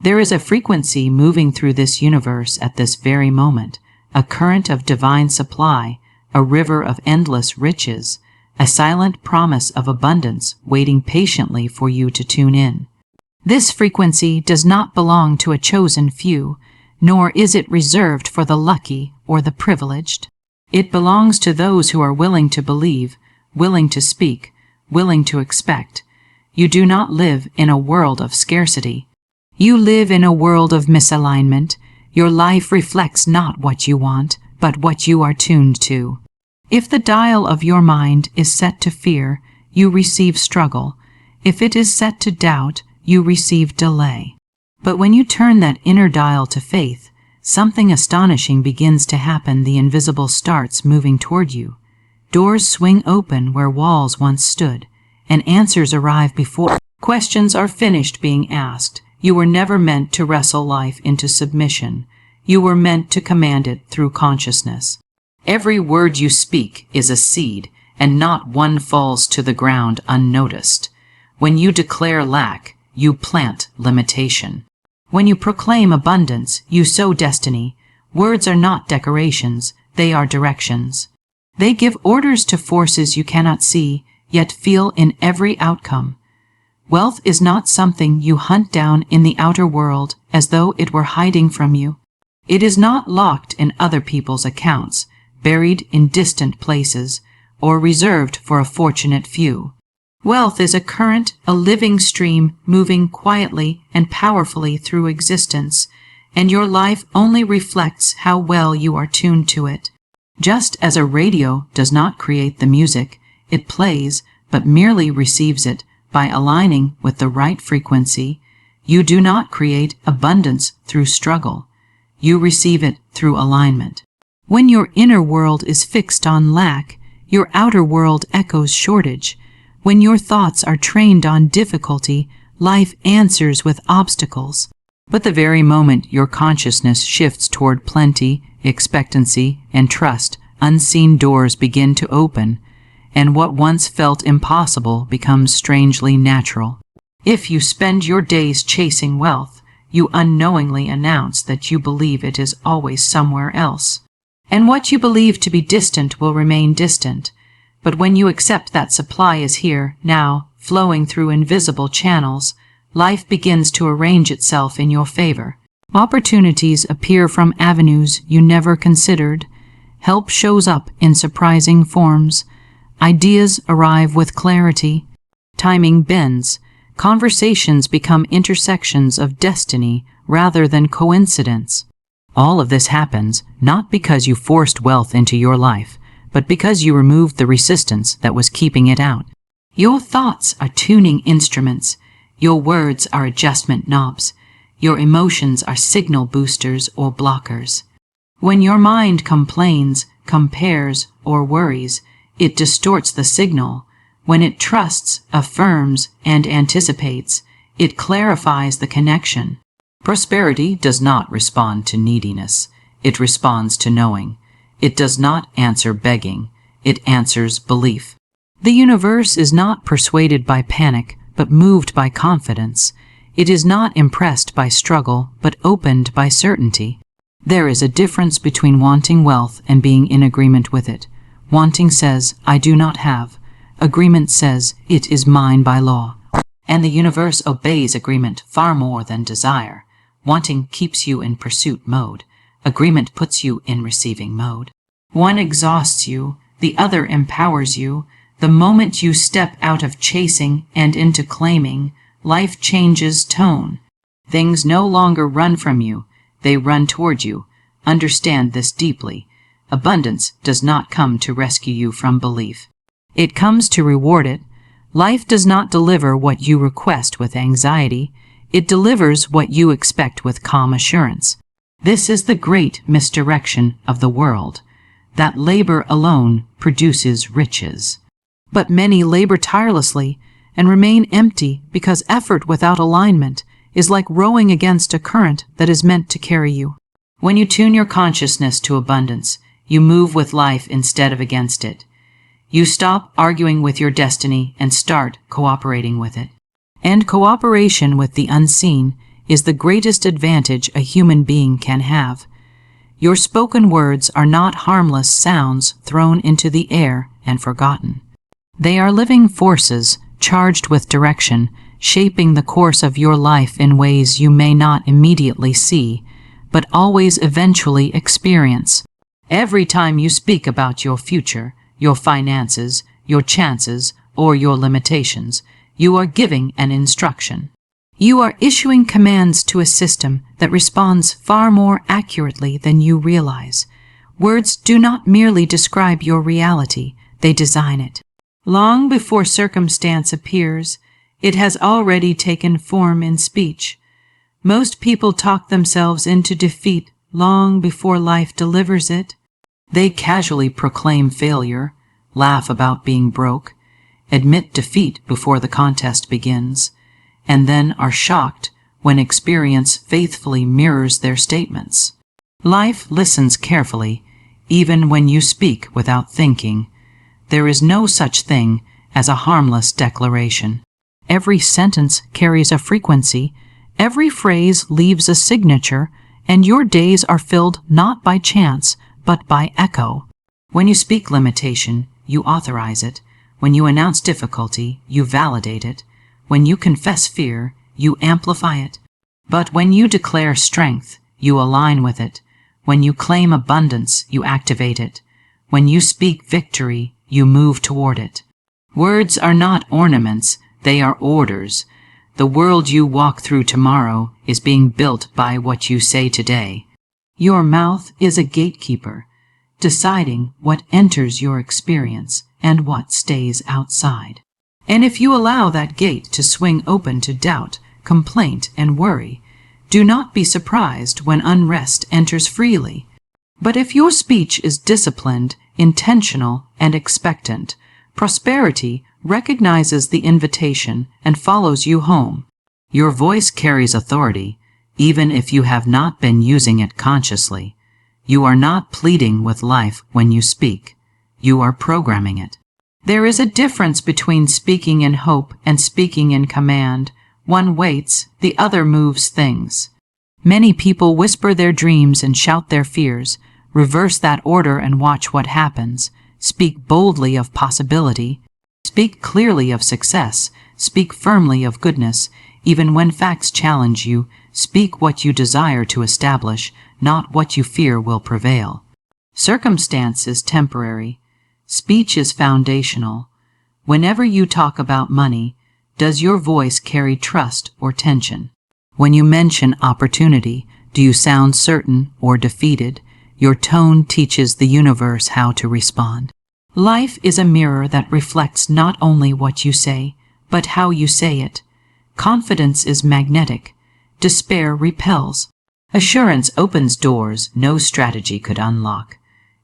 There is a frequency moving through this universe at this very moment, a current of divine supply, a river of endless riches, a silent promise of abundance waiting patiently for you to tune in. This frequency does not belong to a chosen few, nor is it reserved for the lucky or the privileged. It belongs to those who are willing to believe, willing to speak, willing to expect. You do not live in a world of scarcity. You live in a world of misalignment. Your life reflects not what you want, but what you are tuned to. If the dial of your mind is set to fear, you receive struggle. If it is set to doubt, you receive delay. But when you turn that inner dial to faith, something astonishing begins to happen. The invisible starts moving toward you. Doors swing open where walls once stood, and answers arrive before questions are finished being asked. You were never meant to wrestle life into submission. You were meant to command it through consciousness. Every word you speak is a seed, and not one falls to the ground unnoticed. When you declare lack, you plant limitation. When you proclaim abundance, you sow destiny. Words are not decorations, they are directions. They give orders to forces you cannot see, yet feel in every outcome. Wealth is not something you hunt down in the outer world as though it were hiding from you. It is not locked in other people's accounts, buried in distant places, or reserved for a fortunate few. Wealth is a current, a living stream moving quietly and powerfully through existence, and your life only reflects how well you are tuned to it. Just as a radio does not create the music it plays, but merely receives it by aligning with the right frequency, you do not create abundance through struggle. You receive it through alignment. When your inner world is fixed on lack, your outer world echoes shortage. When your thoughts are trained on difficulty, life answers with obstacles. But the very moment your consciousness shifts toward plenty, expectancy, and trust, unseen doors begin to open, and what once felt impossible becomes strangely natural. If you spend your days chasing wealth, you unknowingly announce that you believe it is always somewhere else. And what you believe to be distant will remain distant. But when you accept that supply is here, now, flowing through invisible channels, life begins to arrange itself in your favor. Opportunities appear from avenues you never considered. Help shows up in surprising forms. Ideas arrive with clarity. Timing bends. Conversations become intersections of destiny rather than coincidence. All of this happens not because you forced wealth into your life, but because you removed the resistance that was keeping it out. Your thoughts are tuning instruments. Your words are adjustment knobs. Your emotions are signal boosters or blockers. When your mind complains, compares, or worries, it distorts the signal. When it trusts, affirms, and anticipates, it clarifies the connection. Prosperity does not respond to neediness. It responds to knowing. It does not answer begging. It answers belief. The universe is not persuaded by panic, but moved by confidence. It is not impressed by struggle, but opened by certainty. There is a difference between wanting wealth and being in agreement with it. Wanting says, I do not have. Agreement says, it is mine by law. And the universe obeys agreement far more than desire. Wanting keeps you in pursuit mode. Agreement puts you in receiving mode. One exhausts you, the other empowers you. The moment you step out of chasing and into claiming, life changes tone. Things no longer run from you, they run toward you. Understand this deeply. Abundance does not come to rescue you from belief. It comes to reward it. Life does not deliver what you request with anxiety. It delivers what you expect with calm assurance. This is the great misdirection of the world, that labor alone produces riches. But many labor tirelessly and remain empty because effort without alignment is like rowing against a current that is meant to carry you. When you tune your consciousness to abundance, you move with life instead of against it. You stop arguing with your destiny and start cooperating with it. And cooperation with the unseen is the greatest advantage a human being can have. Your spoken words are not harmless sounds thrown into the air and forgotten. They are living forces charged with direction, shaping the course of your life in ways you may not immediately see, but always eventually experience. Every time you speak about your future, your finances, your chances, or your limitations, you are giving an instruction. You are issuing commands to a system that responds far more accurately than you realize. Words do not merely describe your reality, they design it. Long before circumstance appears, it has already taken form in speech. Most people talk themselves into defeat long before life delivers it. They casually proclaim failure, laugh about being broke, admit defeat before the contest begins, and then are shocked when experience faithfully mirrors their statements. Life listens carefully, even when you speak without thinking. There is no such thing as a harmless declaration. Every sentence carries a frequency, every phrase leaves a signature, and your days are filled not by chance, but by echo. When you speak limitation, you authorize it. When you announce difficulty, you validate it. When you confess fear, you amplify it. But when you declare strength, you align with it. When you claim abundance, you activate it. When you speak victory, you move toward it. Words are not ornaments, they are orders. The world you walk through tomorrow is being built by what you say today. Your mouth is a gatekeeper, deciding what enters your experience and what stays outside. And if you allow that gate to swing open to doubt, complaint, and worry, do not be surprised when unrest enters freely. But if your speech is disciplined, intentional, and expectant, prosperity recognizes the invitation and follows you home. Your voice carries authority, even if you have not been using it consciously. You are not pleading with life when you speak. You are programming it. There is a difference between speaking in hope and speaking in command. One waits, the other moves things. Many people whisper their dreams and shout their fears. Reverse that order and watch what happens. Speak boldly of possibility. Speak clearly of success. Speak firmly of goodness. Even when facts challenge you, speak what you desire to establish, not what you fear will prevail. Circumstance is temporary. Speech is foundational. Whenever you talk about money, does your voice carry trust or tension? When you mention opportunity, do you sound certain or defeated? Your tone teaches the universe how to respond. Life is a mirror that reflects not only what you say, but how you say it. Confidence is magnetic. Despair repels. Assurance opens doors no strategy could unlock.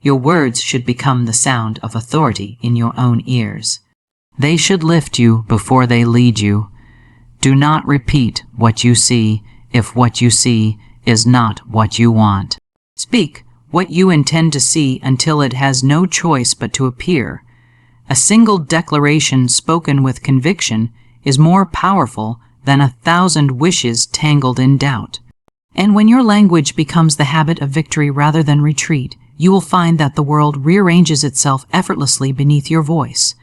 Your words should become the sound of authority in your own ears. They should lift you before they lead you. Do not repeat what you see if what you see is not what you want. Speak what you intend to see until it has no choice but to appear. A single declaration spoken with conviction is more powerful than 1,000 wishes tangled in doubt. And when your language becomes the habit of victory rather than retreat, you will find that the world rearranges itself effortlessly beneath your voice.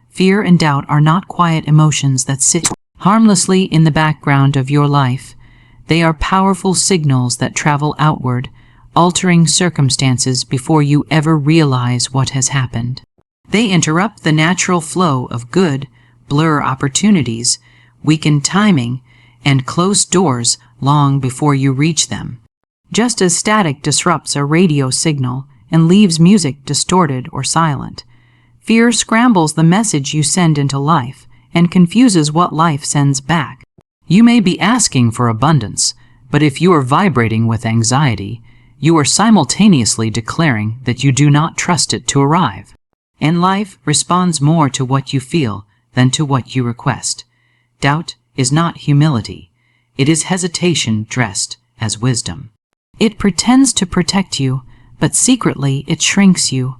Fear and doubt are not quiet emotions that sit harmlessly in the background of your life. They are powerful signals that travel outward, altering circumstances before you ever realize what has happened. They interrupt the natural flow of good, blur opportunities, weaken timing, and close doors long before you reach them. Just as static disrupts a radio signal and leaves music distorted or silent, fear scrambles the message you send into life and confuses what life sends back. You may be asking for abundance, but if you are vibrating with anxiety, you are simultaneously declaring that you do not trust it to arrive. And life responds more to what you feel than to what you request. Doubt is not humility. It is hesitation dressed as wisdom. It pretends to protect you, but secretly it shrinks you.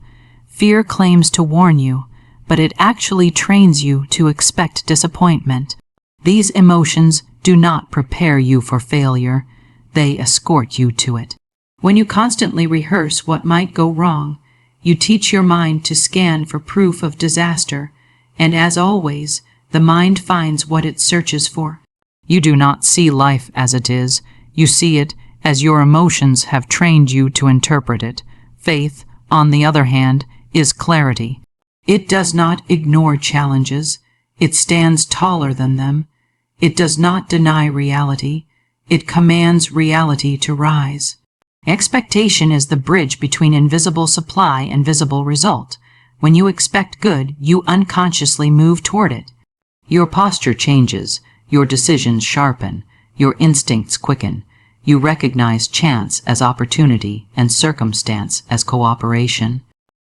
Fear claims to warn you, but it actually trains you to expect disappointment. These emotions do not prepare you for failure, they escort you to it. When you constantly rehearse what might go wrong, you teach your mind to scan for proof of disaster, and as always, the mind finds what it searches for. You do not see life as it is, you see it as your emotions have trained you to interpret it. Faith, on the other hand, is clarity. It does not ignore challenges, it stands taller than them. It does not deny reality, it commands reality to rise. Expectation is the bridge between invisible supply and visible result. When you expect good, you unconsciously move toward it. Your posture changes, your decisions sharpen, your instincts quicken. You recognize chance as opportunity and circumstance as cooperation.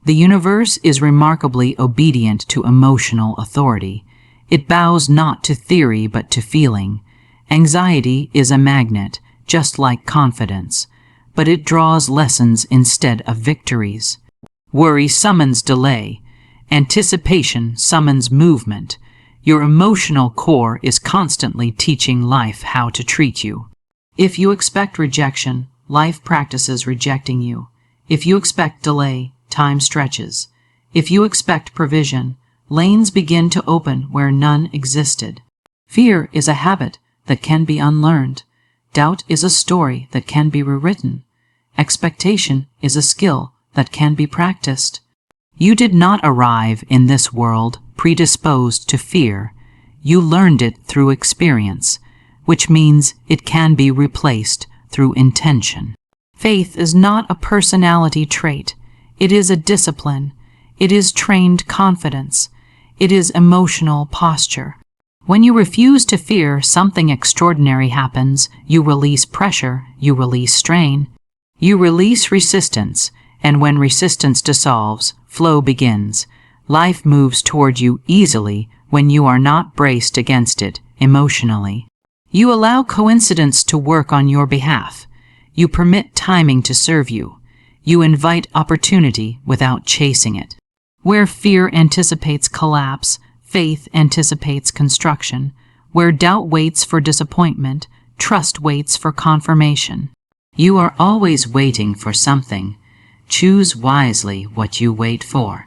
The universe is remarkably obedient to emotional authority. It bows not to theory but to feeling. Anxiety is a magnet, just like confidence, but it draws lessons instead of victories. Worry summons delay. Anticipation summons movement. Your emotional core is constantly teaching life how to treat you. If you expect rejection, life practices rejecting you. If you expect delay, time stretches. If you expect provision, lanes begin to open where none existed. Fear is a habit that can be unlearned. Doubt is a story that can be rewritten. Expectation is a skill that can be practiced. You did not arrive in this world predisposed to fear. You learned it through experience, which means it can be replaced through intention. Faith is not a personality trait. It is a discipline. It is trained confidence. It is emotional posture. When you refuse to fear, something extraordinary happens. You release pressure. You release strain. You release resistance, and when resistance dissolves, flow begins. Life moves toward you easily when you are not braced against it emotionally. You allow coincidence to work on your behalf. You permit timing to serve you. You invite opportunity without chasing it. Where fear anticipates collapse, faith anticipates construction. Where doubt waits for disappointment, trust waits for confirmation. You are always waiting for something. Choose wisely what you wait for.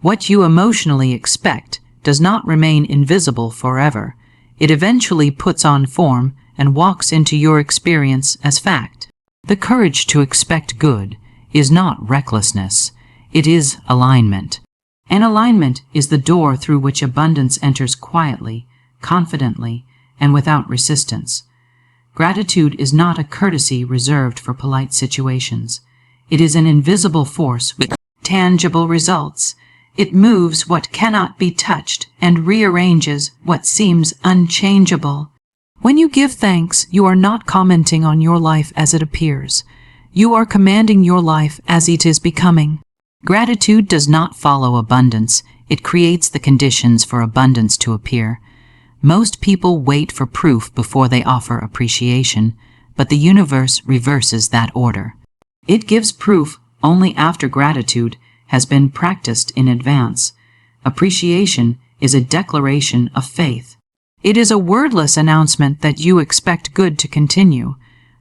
What you emotionally expect does not remain invisible forever. It eventually puts on form and walks into your experience as fact. The courage to expect good is not recklessness. It is alignment. And alignment is the door through which abundance enters quietly, confidently, and without resistance. Gratitude is not a courtesy reserved for polite situations. It is an invisible force with tangible results. It moves what cannot be touched and rearranges what seems unchangeable. When you give thanks, you are not commenting on your life as it appears. You are commanding your life as it is becoming. Gratitude does not follow abundance. It creates the conditions for abundance to appear. Most people wait for proof before they offer appreciation, but the universe reverses that order. It gives proof only after gratitude has been practiced in advance. Appreciation is a declaration of faith. It is a wordless announcement that you expect good to continue.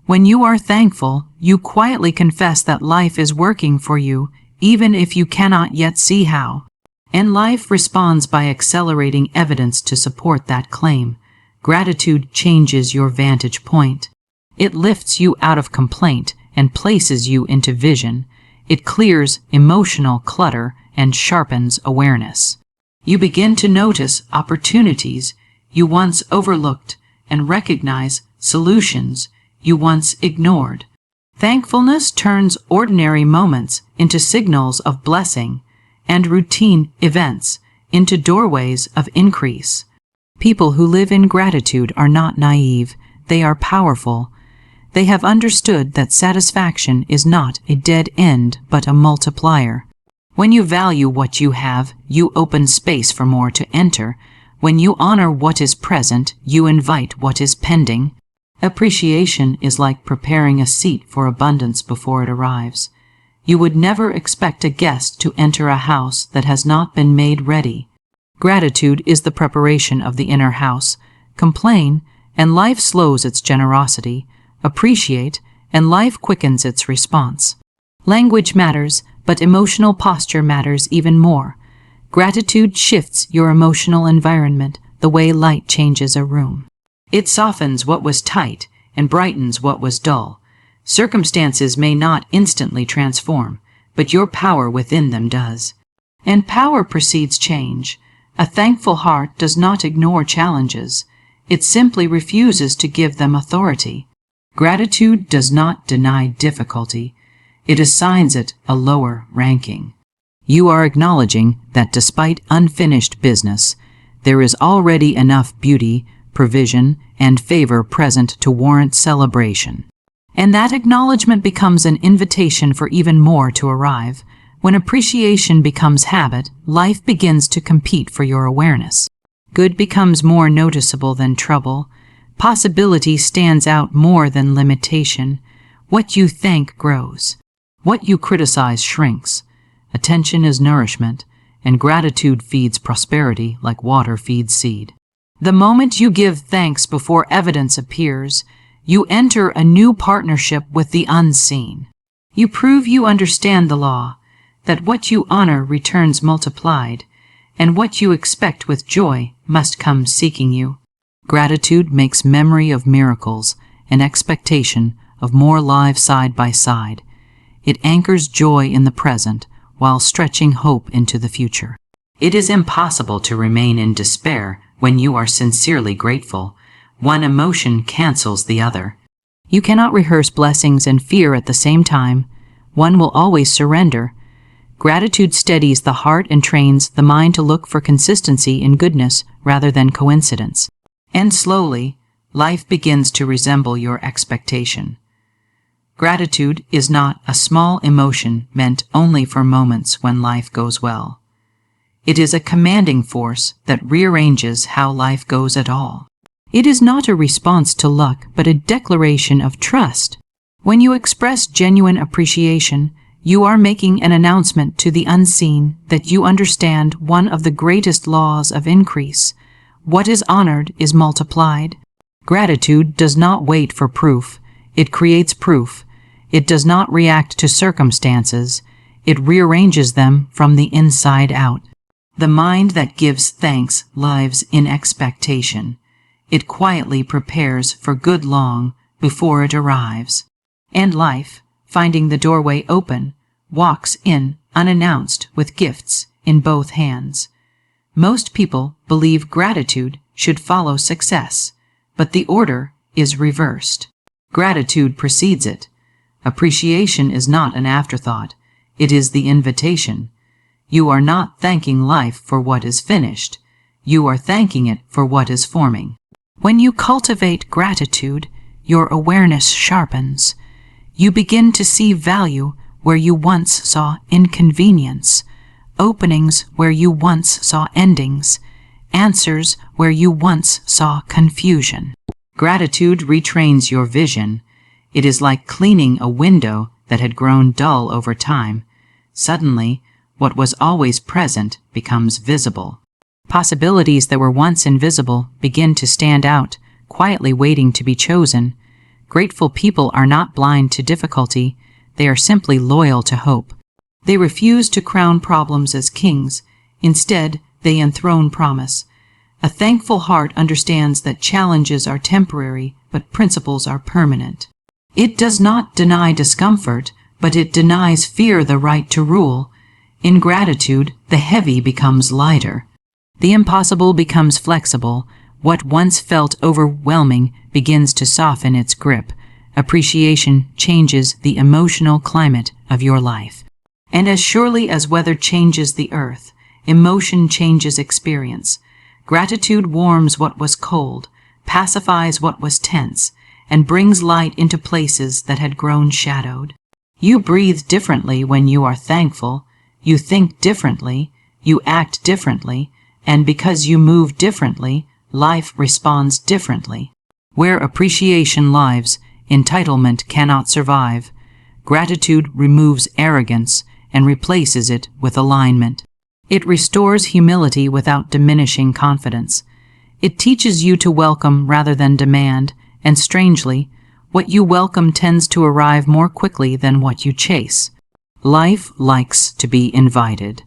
When you are thankful, you quietly confess that life is working for you, even if you cannot yet see how. And life responds by accelerating evidence to support that claim. Gratitude changes your vantage point. It lifts you out of complaint and places you into vision. It clears emotional clutter and sharpens awareness. You begin to notice opportunities you once overlooked and recognize solutions you once ignored. Thankfulness turns ordinary moments into signals of blessing and routine events into doorways of increase. People who live in gratitude are not naive. They are powerful. They have understood that satisfaction is not a dead end but a multiplier. When you value what you have, you open space for more to enter. When you honor what is present, you invite what is pending. Appreciation is like preparing a seat for abundance before it arrives. You would never expect a guest to enter a house that has not been made ready. Gratitude is the preparation of the inner house. Complain, and life slows its generosity. Appreciate, and life quickens its response. Language matters, but emotional posture matters even more. Gratitude shifts your emotional environment the way light changes a room. It softens what was tight and brightens what was dull. Circumstances may not instantly transform, but your power within them does. And power precedes change. A thankful heart does not ignore challenges. It simply refuses to give them authority. Gratitude does not deny difficulty. It assigns it a lower ranking. You are acknowledging that despite unfinished business, there is already enough beauty, provision, and favor present to warrant celebration. And that acknowledgement becomes an invitation for even more to arrive. When appreciation becomes habit, life begins to compete for your awareness. Good becomes more noticeable than trouble. Possibility stands out more than limitation. What you thank grows. What you criticize shrinks. Attention is nourishment, and gratitude feeds prosperity like water feeds seed. The moment you give thanks before evidence appears, you enter a new partnership with the unseen. You prove you understand the law, that what you honor returns multiplied, and what you expect with joy must come seeking you. Gratitude makes memory of miracles and expectation of more lives side by side. It anchors joy in the present while stretching hope into the future. It is impossible to remain in despair when you are sincerely grateful. One emotion cancels the other. You cannot rehearse blessings and fear at the same time. One will always surrender. Gratitude steadies the heart and trains the mind to look for consistency in goodness rather than coincidence. And slowly, life begins to resemble your expectation. Gratitude is not a small emotion meant only for moments when life goes well. It is a commanding force that rearranges how life goes at all. It is not a response to luck, but a declaration of trust. When you express genuine appreciation, you are making an announcement to the unseen that you understand one of the greatest laws of increase. What is honored is multiplied. Gratitude does not wait for proof. It creates proof. It does not react to circumstances. It rearranges them from the inside out. The mind that gives thanks lives in expectation. It quietly prepares for good long before it arrives. And life, finding the doorway open, walks in unannounced with gifts in both hands. Most people believe gratitude should follow success, but the order is reversed. Gratitude precedes it. Appreciation is not an afterthought. It is the invitation. You are not thanking life for what is finished. You are thanking it for what is forming. When you cultivate gratitude, your awareness sharpens. You begin to see value where you once saw inconvenience, openings where you once saw endings, answers where you once saw confusion. Gratitude retrains your vision. It is like cleaning a window that had grown dull over time. Suddenly, what was always present becomes visible. Possibilities that were once invisible begin to stand out, quietly waiting to be chosen. Grateful people are not blind to difficulty. They are simply loyal to hope. They refuse to crown problems as kings. Instead, they enthrone promise. A thankful heart understands that challenges are temporary, but principles are permanent. It does not deny discomfort, but it denies fear the right to rule. In gratitude, the heavy becomes lighter. The impossible becomes flexible. What once felt overwhelming begins to soften its grip. Appreciation changes the emotional climate of your life. And as surely as weather changes the earth, emotion changes experience. Gratitude warms what was cold, pacifies what was tense, and brings light into places that had grown shadowed. You breathe differently when you are thankful. You think differently. You act differently. And because you move differently, life responds differently. Where appreciation lives, entitlement cannot survive. Gratitude removes arrogance and replaces it with alignment. It restores humility without diminishing confidence. It teaches you to welcome rather than demand, and strangely, what you welcome tends to arrive more quickly than what you chase. Life likes to be invited,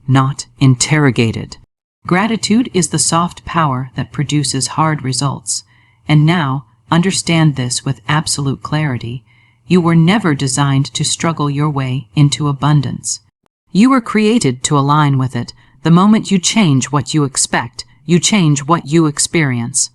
not interrogated. Gratitude is the soft power that produces hard results. And now, understand this with absolute clarity. You were never designed to struggle your way into abundance. You were created to align with it. The moment you change what you expect, you change what you experience.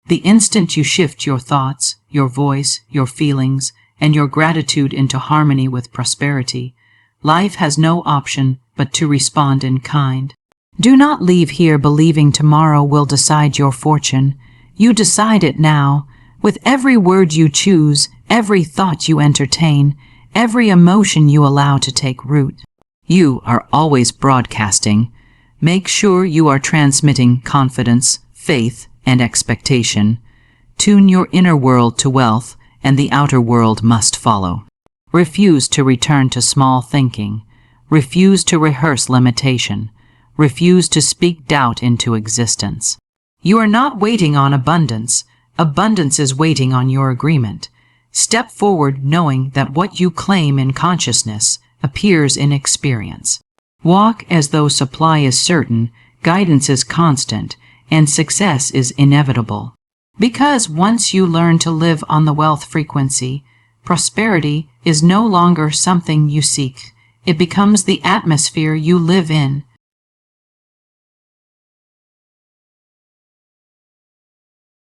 The instant you shift your thoughts, your voice, your feelings, and your gratitude into harmony with prosperity, life has no option but to respond in kind. Do not leave here believing tomorrow will decide your fortune. You decide it now. With every word you choose, every thought you entertain, every emotion you allow to take root. You are always broadcasting. Make sure you are transmitting confidence, faith, and expectation. Tune your inner world to wealth, and the outer world must follow. Refuse to return to small thinking. Refuse to rehearse limitation. Refuse to speak doubt into existence. You are not waiting on abundance. Abundance is waiting on your agreement. Step forward knowing that what you claim in consciousness appears in experience. Walk as though supply is certain, guidance is constant, and success is inevitable. Because once you learn to live on the wealth frequency, prosperity is no longer something you seek. It becomes the atmosphere you live in.